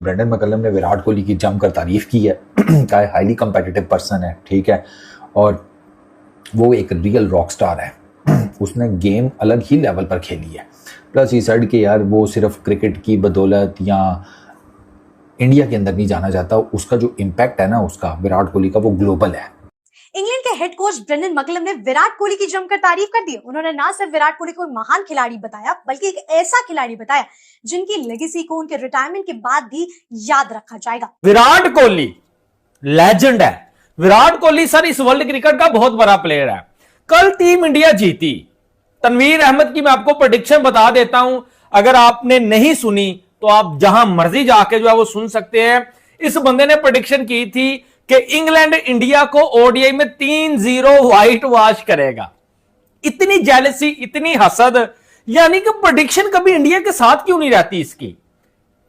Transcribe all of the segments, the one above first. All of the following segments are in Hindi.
ब्रेंडन मैकलम ने विराट कोहली की जमकर तारीफ की है क्या हाईली कम्पिटिटिव पर्सन है, ठीक है, और वो एक रियल रॉक स्टार है। उसने गेम अलग ही लेवल पर खेली है। प्लस ही साइड के यार वो सिर्फ क्रिकेट की बदौलत या इंडिया के अंदर नहीं जाना चाहता, उसका जो इम्पैक्ट है ना उसका विराट कोहली का वो ग्लोबल है। इंग्लैंड के हेड कोच ब्रेंडन मैकलम ने विराट कोहली की जमकर तारीफ कर दी। उन्होंने ना सिर्फ विराट कोहली को महान खिलाड़ी बताया बल्कि एक ऐसा खिलाड़ी बताया जिनकी लेगेसी को उनके रिटायरमेंट के बाद भी याद रखा जाएगा। विराट कोहली लेजेंड है। विराट कोहली सर इस वर्ल्ड क्रिकेट का बहुत बड़ा प्लेयर है। कल टीम इंडिया जीती। तनवीर अहमद की मैं आपको प्रेडिक्शन बता देता हूं, अगर आपने नहीं सुनी तो आप जहां मर्जी जाके जो है वो सुन सकते हैं। इस बंदे ने प्रेडिक्शन की थी कि इंग्लैंड इंडिया को ओडीआई में 3-0 व्हाइट वॉश करेगा। इतनी जेलसी, इतनी हसद, यानी कि प्रेडिक्शन कभी इंडिया के साथ क्यों नहीं रहती इसकी?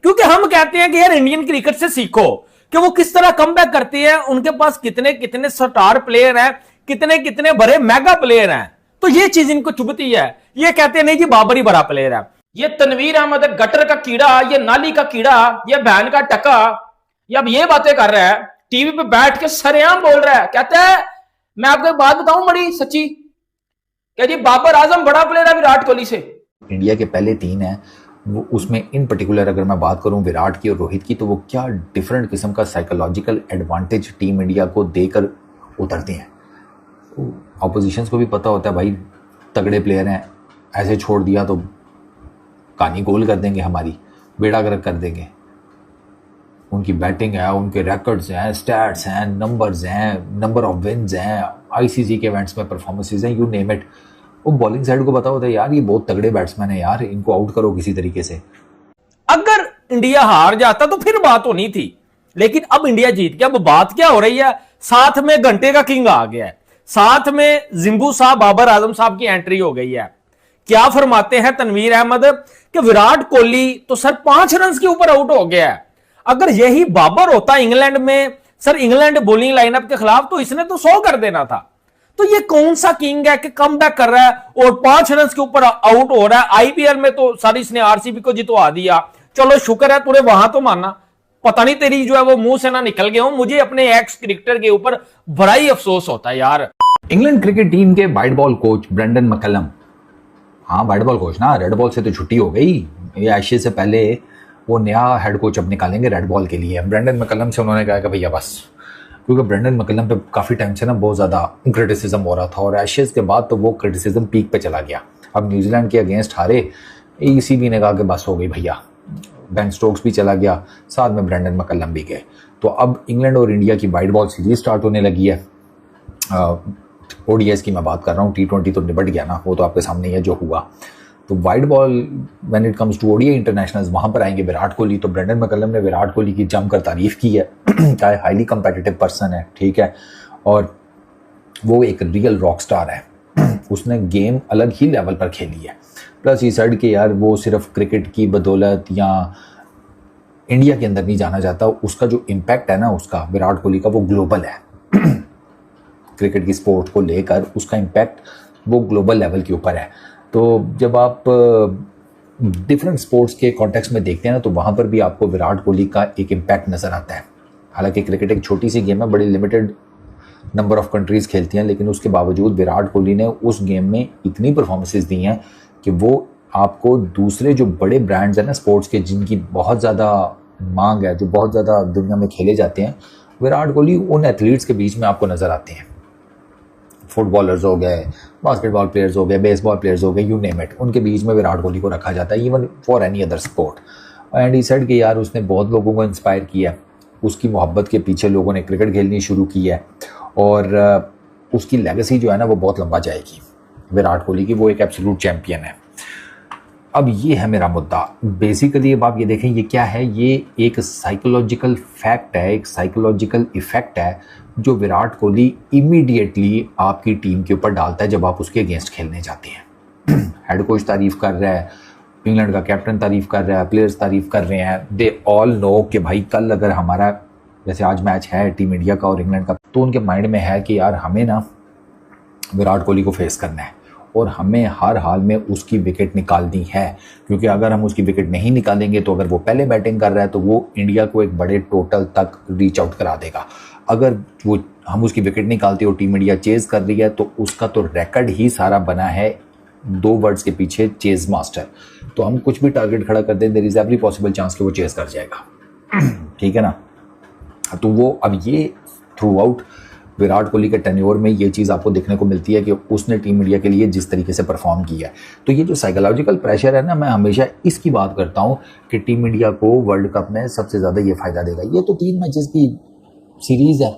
क्योंकि हम कहते हैं कि यार इंडियन क्रिकेट से सीखो कि वो किस तरह कमबैक करती है, उनके पास कितने कितने स्टार प्लेयर हैं, कितने कितने बड़े मेगा प्लेयर हैं। तो ये चीज इनको चुभती है। ये कहते हैं नहीं जी बाबर ही बड़ा प्लेयर है। ये तनवीर अहमद गटर का कीड़ा, ये नाली का कीड़ा, ये बहन का टका, ये अब ये बातें कर रहा है, टीवी पे बैठ के सरेआम बोल रहा है। कहता है मैं आपको एक बात बताऊं बड़ी सच्ची, क्या जी बाबर आजम बड़ा प्लेयर है विराट कोहली से। इंडिया के पहले 3 हैं वो, उसमें इन पर्टिकुलर अगर मैं बात करूं विराट की और रोहित की, तो वो क्या डिफरेंट किस्म का साइकोलॉजिकल एडवांटेज टीम इंडिया को देकर उतरते हैं। ऑपोजिशंस को भी पता होता है भाई तगड़े प्लेयर हैं, ऐसे छोड़ दिया तो कहानी गोल कर देंगे, हमारी बेड़ा गर्क कर देंगे। उनकी बैटिंग है, उनके रिकॉर्ड्स हैं, स्टैट्स हैं, नंबर्स हैं, नंबर ऑफ विन्स हैं, आईसीसी के इवेंट्स में परफॉर्मेंसेज हैं, यू नेम इट। वो बॉलिंग साइड को पता होता है यार ये बहुत तगड़े बैट्समैन है यार, इनको आउट करो किसी तरीके से। अगर इंडिया हार जाता तो फिर बात होनी थी, लेकिन अब इंडिया जीत गया। अब बात क्या हो रही है? साथ में घंटे का किंग आ गया है, साथ में जिम्बू साहब, बाबर आजम साहब की एंट्री हो गई है। क्या फरमाते हैं तनवीर अहमद कि विराट कोहली तो सर 5 रन के ऊपर आउट हो गया है। अगर यही बाबर होता इंग्लैंड में, सर इंग्लैंड बॉलिंग लाइनअप के खिलाफ, तो इसने तो 100 कर देना था। तो ये कौन सा किंग है कि कमबैक कर रहा है और 5 रन के ऊपर आउट हो रहा है। आईपीएल में तो सर इसने आरसीबी को जितवा दिया, चलो शुक्र है तूने वहां तो माना, पता नहीं तेरी जो है वो मुंह से ना निकल गया हूं। मुझे अपने एक्स क्रिकेटर के ऊपर बड़ा ही अफसोस होता है यार। इंग्लैंड क्रिकेट टीम के white ball coach Brendon McCullum, हाँ वाइट बॉल कोच ना, रेड बॉल से तो छुट्टी हो गई। ये एशिया से पहले वो नया हेड कोच अब निकालेंगे रेड बॉल के लिए। ब्रेंडन मैकलम से उन्होंने कहा कि भैया बस, क्योंकि ब्रेंडन मैकलम पे काफ़ी टाइम से ना बहुत ज़्यादा क्रिटिसिज्म हो रहा था और एशियज के बाद तो वो क्रिटिसिज्म पीक पे चला गया। अब न्यूजीलैंड के अगेंस्ट हारे, ईसीबी ने कहा कि बस हो गई भैया। बेन स्टोक्स भी चला गया, साथ में ब्रेंडन मैकलम भी गए। तो अब इंग्लैंड और इंडिया की वाइट बॉल सीरीज स्टार्ट होने लगी है। ओडीआईस की मैं बात कर रहा हूँ, T20 तो निपट गया ना, वो तो आपके सामने ही है जो हुआ। तो white ball when it comes to ODI internationals, वहां पर आएंगे विराट कोहली। तो ब्रेंडन मैकलम ने विराट कोहली की जमकर तारीफ की है क्या हाईली कम्पिटिटिव पर्सन है, ठीक है, और वो एक रियल रॉक स्टार है। उसने गेम अलग ही लेवल पर खेली है। प्लस ही साइड के यार वो सिर्फ क्रिकेट की बदौलत या इंडिया के अंदर नहीं जाना चाहता, उसका जो इम्पैक्ट है ना उसका विराट कोहली का वो ग्लोबल है। क्रिकेट की स्पोर्ट को लेकर उसका इम्पैक्ट वो ग्लोबल लेवल के ऊपर है। तो जब आप डिफरेंट स्पोर्ट्स के कॉन्टेक्स्ट में देखते हैं ना, तो वहाँ पर भी आपको विराट कोहली का एक इम्पैक्ट नज़र आता है। हालांकि क्रिकेट एक छोटी सी गेम है, बड़ी लिमिटेड नंबर ऑफ कंट्रीज़ खेलती हैं, लेकिन उसके बावजूद विराट कोहली ने उस गेम में इतनी परफॉर्मेंसेज दी हैं कि वो आपको दूसरे जो बड़े ब्रांड्स हैं ना स्पोर्ट्स के, जिनकी बहुत ज़्यादा मांग है, जो बहुत ज़्यादा दुनिया में खेले जाते हैं, विराट कोहली उन एथलीट्स के बीच में आपको नज़र आते हैं। फुटबॉलर्स हो गए, बास्केटबॉल प्लेयर्स हो गए, बेसबॉल प्लेयर्स हो गए, यू नेम इट, उनके बीच में विराट कोहली को रखा जाता है, even for any other sport. And he said कि यार उसने बहुत लोगों को इंस्पायर किया। उसकी मोहब्बत के पीछे लोगों ने क्रिकेट खेलनी शुरू की है और उसकी लेगेसी जो है ना वो बहुत लंबा जाएगी विराट कोहली की। वो एक एब्सोल्यूट चैम्पियन है। अब ये है मेरा मुद्दा। बेसिकली अब आप ये देखें ये क्या है, ये एक साइकोलॉजिकल फैक्ट है, एक साइकोलॉजिकल इफेक्ट है जो विराट कोहली इमीडिएटली आपकी टीम के ऊपर डालता है जब आप उसके अगेंस्ट खेलने जाते हैं। हेड कोच तारीफ कर रहा है, इंग्लैंड का कैप्टन तारीफ कर रहा है, प्लेयर्स तारीफ कर रहे हैं, दे ऑल नो कि भाई कल अगर हमारा, जैसे आज मैच है टीम इंडिया का और इंग्लैंड का, तो उनके माइंड में है कि यार हमें ना विराट कोहली को फेस करना है और हमें हर हाल में उसकी विकेट निकालनी है, क्योंकि अगर हम उसकी विकेट नहीं निकालेंगे तो अगर वो पहले बैटिंग कर रहा है तो वो इंडिया को एक बड़े टोटल तक रीच आउट करा देगा। अगर वो हम उसकी विकेट निकालते और टीम इंडिया चेज कर रही है तो उसका तो रिकॉर्ड ही सारा बना है 2 वर्ड्स के पीछे, चेज मास्टर। तो हम कुछ भी टारगेट खड़ा कर दें, there is every possible chance कि वो चेज कर जाएगा। ठीक है ना। तो वो अब ये थ्रू आउट विराट कोहली के टेन्योर में ये चीज़ आपको देखने को मिलती है कि उसने टीम इंडिया के लिए जिस तरीके से परफॉर्म किया है। तो ये जो साइकोलॉजिकल प्रेशर है ना, मैं हमेशा इसकी बात करता हूँ कि टीम इंडिया को वर्ल्ड कप में सबसे ज़्यादा ये फायदा देगा। ये तो 3 मैचेस की सीरीज है।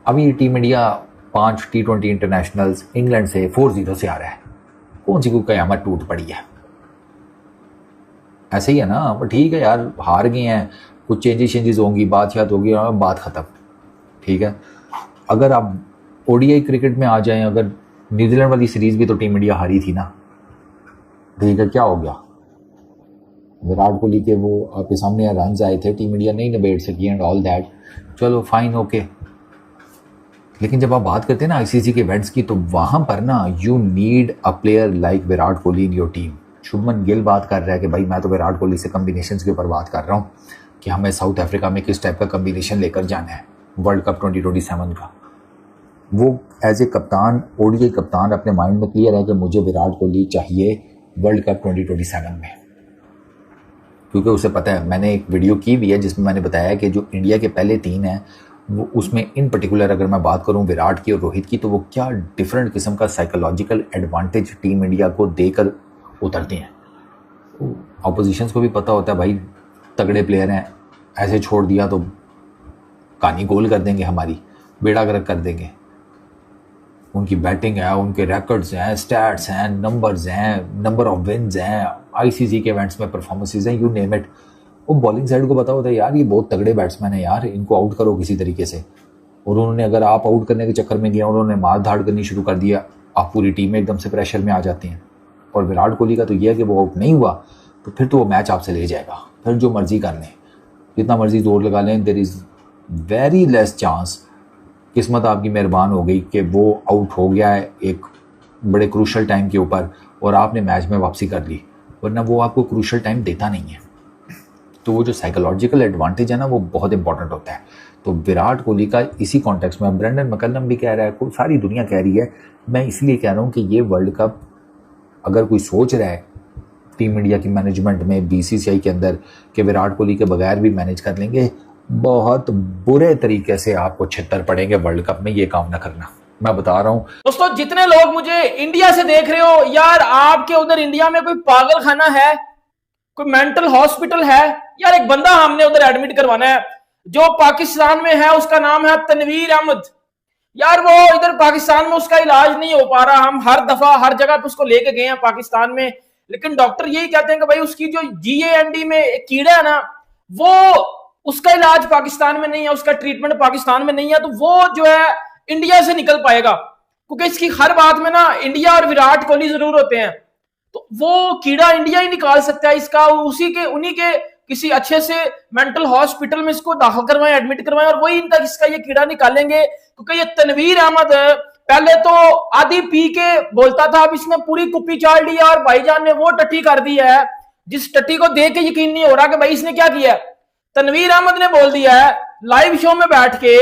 अभी team India 5 T20 internationals England से 4-0 से आ रहा है। कौन सी कोई कयामत टूट पड़ी है? ऐसे ही है ना। पर ठीक है यार, हार गए हैं, कुछ चेंजेस होंगी, बात होगी, बात खत्म। ठीक है। अगर आप ओडीआई क्रिकेट में आ जाएं, अगर न्यूजीलैंड वाली सीरीज भी तो टीम इंडिया हारी थी ना। ठीक है, क्या हो गया? विराट कोहली के वो आपके सामने रन आए थे, टीम इंडिया नहीं निबेड़ सकी एंड ऑल दैट। चलो फाइन, ओके। लेकिन जब आप बात करते हैं ना आईसीसी के इवेंट्स की, तो वहां पर ना you need a player like Virat Kohli in your team. Shubman Gill बात कर रहा है कि भाई मैं तो विराट कोहली से कम्बिनेशन के ऊपर बात कर रहा हूँ कि हमें साउथ अफ्रीका में किस टाइप का कम्बिनेशन लेकर जाना है वर्ल्ड कप 2027 का। वो एज ए कप्तान, ओडीआई कप्तान, अपने माइंड में क्लियर है कि मुझे विराट कोहली चाहिए वर्ल्ड कप 2027 में, क्योंकि उसे पता है। मैंने एक वीडियो की भी है जिसमें मैंने बताया कि जो इंडिया के पहले 3 हैं वो, उसमें इन पर्टिकुलर अगर मैं बात करूं विराट की और रोहित की, तो वो क्या डिफरेंट किस्म का साइकोलॉजिकल एडवांटेज टीम इंडिया को देकर उतरते हैं। ऑपोजिशंस को भी पता होता है भाई तगड़े प्लेयर हैं, ऐसे छोड़ दिया तो कहानी गोल कर देंगे, हमारी बेड़ा गर्क कर देंगे। उनकी बैटिंग है, उनके रिकॉर्ड्स हैं, स्टैट्स हैं, नंबर्स हैं, नंबर ऑफ विन्स हैं, आईसीसी के इवेंट्स में परफॉर्मेंसेज हैं, यू नेम इट। वो बॉलिंग साइड को पता होता है यार ये बहुत तगड़े बैट्समैन है यार, इनको आउट करो किसी तरीके से। और उन्होंने, अगर आप आउट करने के चक्कर में गया, उन्होंने मार धाड़ करनी शुरू कर दिया, आप पूरी टीम एकदम से प्रेशर में आ जाती हैं। और विराट कोहली का तो ये है कि वो आउट नहीं हुआ तो फिर तो वो मैच आपसे ले जाएगा, फिर जो मर्जी कर लें, जितना मर्जी जोर लगा लें, there is very less chance, किस्मत आपकी मेहरबान हो गई कि वो आउट हो गया है एक बड़े क्रूशल टाइम के ऊपर और आपने मैच में वापसी कर ली, वरना वो आपको क्रूशल टाइम देता नहीं है। तो वो जो साइकोलॉजिकल एडवांटेज है ना, वो बहुत इंपॉर्टेंट होता है। तो विराट कोहली का इसी कॉन्टेक्स्ट में ब्रेंडन मैकलम भी कह रहा है, सारी दुनिया कह रही है, मैं इसलिए कह रहा हूँ कि ये वर्ल्ड कप अगर कोई सोच रहा है टीम इंडिया की मैनेजमेंट में, बीसीसीआई के अंदर, कि विराट कोहली के बगैर भी मैनेज कर लेंगे, बहुत बुरे तरीके से आपको छितर पड़ेंगे वर्ल्ड कप में। ये काम ना करना, मैं बता रहा हूं। दोस्तों, जितने लोग मुझे इंडिया से देख रहे हो यार, आपके उधर इंडिया में कोई पागल खाना है, कोई मेंटल हॉस्पिटल है यार? एक बंदा हमने उधर एडमिट करवाना है जो पाकिस्तान में है, उसका नाम है तनवीर अहमद। यार वो इधर पाकिस्तान में उसका इलाज नहीं हो पा रहा, हम हर दफा हर जगह पे उसको लेके गए हैं पाकिस्तान में, लेकिन डॉक्टर यही कहते हैं कि भाई उसकी जो GAND में एक कीड़ा है ना, वो उसका इलाज पाकिस्तान में नहीं है, उसका ट्रीटमेंट पाकिस्तान में नहीं है, तो वो जो है इंडिया से निकल पाएगा, क्योंकि इसकी हर बात में ना इंडिया और विराट कोहली जरूर होते हैं। तो वो कीड़ा इंडिया ही निकाल सकता है इसका, उन्हीं के किसी अच्छे से मेंटल हॉस्पिटल में इसको दाखिल करवाएं, एडमिट करवाएं, और वही इनका इसका ये कीड़ा निकालेंगे। क्योंकि ये तनवीर अहमद पहले तो आधी पी के बोलता था, अब इसने पूरी कुप्पी चाल दी और भाईजान ने वो टट्टी कर दी है, जिस टट्टी को देख के यकीन नहीं हो रहा कि भाई इसने क्या किया। तनवीर अहमद ने बोल दिया है लाइव शो में बैठ के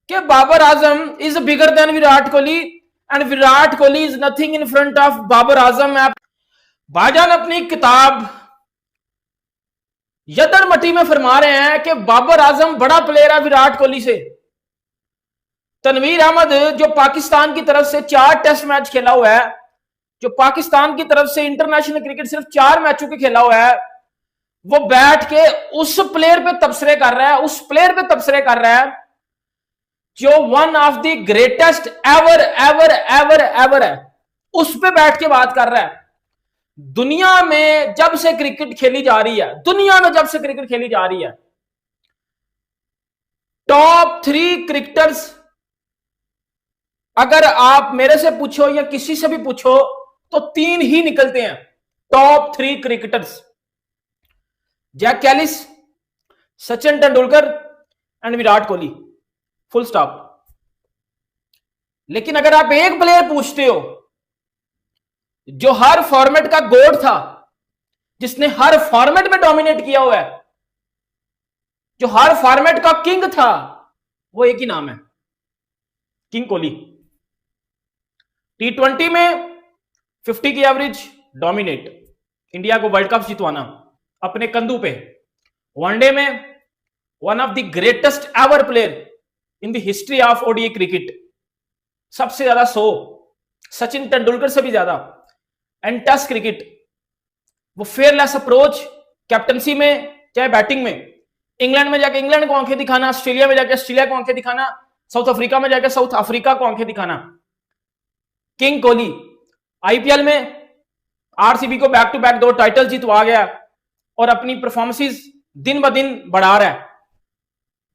कि Babar Azam is bigger than Virat Kohli and Virat Kohli is nothing in front of Babar Azam. भाईजान अपनी किताब यदर मटी में फरमा रहे हैं कि बाबर आजम बड़ा प्लेयर है विराट कोहली से। तनवीर अहमद जो पाकिस्तान की तरफ से 4 टेस्ट मैच खेला हुआ है, जो पाकिस्तान की तरफ से इंटरनेशनल क्रिकेट सिर्फ 4 मैचों के खेला हुआ है, वो बैठ के उस प्लेयर पे तबसरे कर रहा है, उस प्लेयर पे तबसरे कर रहा है जो one of the greatest ever ever ever ever है, उस पे बैठ के बात कर रहा है। दुनिया में जब से क्रिकेट खेली जा रही है, दुनिया में जब से क्रिकेट खेली जा रही है, टॉप 3 क्रिकेटर्स अगर आप मेरे से पूछो या किसी से भी पूछो तो 3 ही निकलते हैं top 3 cricketers, Jacques Kallis, Sachin Tendulkar and Virat Kohli, full stop. लेकिन अगर आप एक प्लेयर पूछते हो जो हर फॉर्मेट का गोड था, जिसने हर फॉर्मेट में डोमिनेट किया हुआ है, जो हर फॉर्मेट का किंग था, वो एक ही नाम है, किंग कोहली। T20 में 50 की एवरेज, डोमिनेट, इंडिया को वर्ल्ड कप जितवाना अपने कंधों पे। वनडे में one of the greatest ever player in the history of ODI cricket, सबसे ज्यादा 100, सचिन तेंदुलकर से भी ज्यादा। एंड टेस्ट क्रिकेट, वो फेयरलेस अप्रोच कैप्टनसी में चाहे बैटिंग में, इंग्लैंड में जाके इंग्लैंड को आंखें दिखाना, ऑस्ट्रेलिया में जाके ऑस्ट्रेलिया को आंखें दिखाना, साउथ अफ्रीका में जाके साउथ अफ्रीका को आंखें दिखाना। किंग कोहली आईपीएल में आरसीबी को बैक टू बैक 2 टाइटल जितवा गया और अपनी परफॉर्मेंसेस दिन ब दिन बढ़ा रहा है।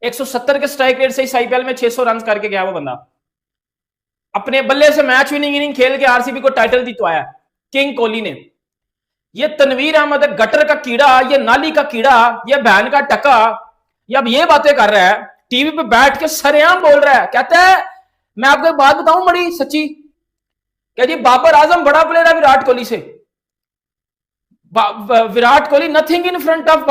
170 के स्ट्राइक रेट से इस आईपीएल में 600 रन करके गया वो बंदा, अपने बल्ले से मैच विनिंग इनिंग खेल के आरसीबी को टाइटल जितवाया किंग कोहली ने। ये तनवीर अहमद गटर का कीड़ा, ये नाली का कीड़ा, ये बहन का टका, ये अब ये बातें कर रहा है, टीवी पे बैठ के सरेआम बोल रहा है। कहता है मैं आपको एक बात बताऊं बड़ी सच्ची, क्या जी बाबर आजम बड़ा प्लेयर है विराट कोहली से। Virat Kohli nothing in front of